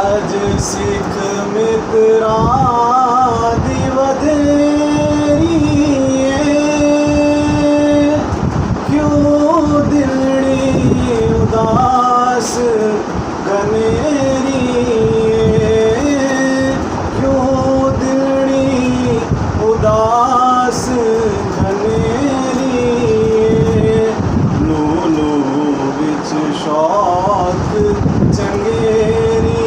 अज सिख मित्रा दी वधेरी क्यों दिलड़ी उदास गनेरी क्यों दिलड़ी उदास गनेरी नूनू विच शौक चंगेरी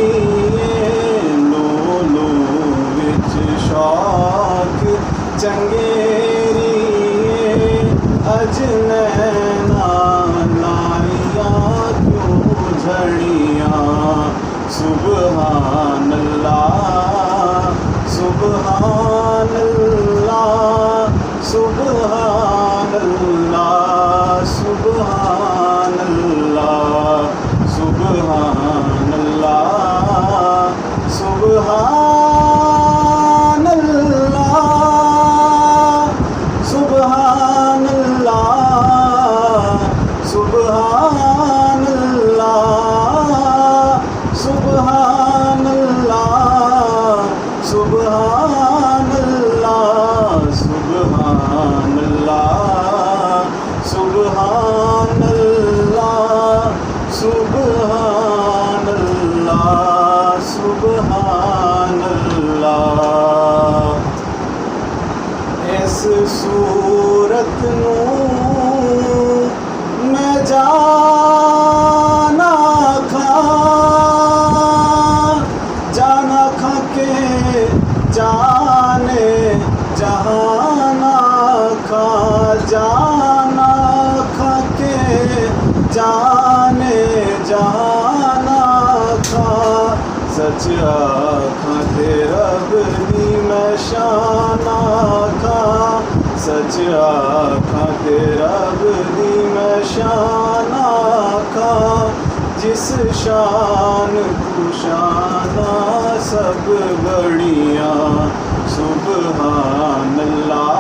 नूनू विच शौक चंगेरी अज नैना लाइयां क्यों झड़ियां सुबहान अल्लाह सुबहान अल्लाह सुबहान अल्लाह सुबहान अल्लाह सुबहान अल्लाह सुबहान अल्लाह सुबहान अल्लाह सुबहान अल्लाह सुबहान अल्लाह सुबहान अल्लाह सुबहान अल्लाह सुबहान अल्लाह सुबहान अल्लाह सुबहान अल्लाह इस सूरत नूं मैं जाना खा के जाने जहाना खा जाना खा के जाने जहाना खा सच आखा ते रब दी मैं शाना खा सच आखा ते रब दी मैं शाना खा जिस शान तू शाना सब बड़ियां सुबहान अल्लाह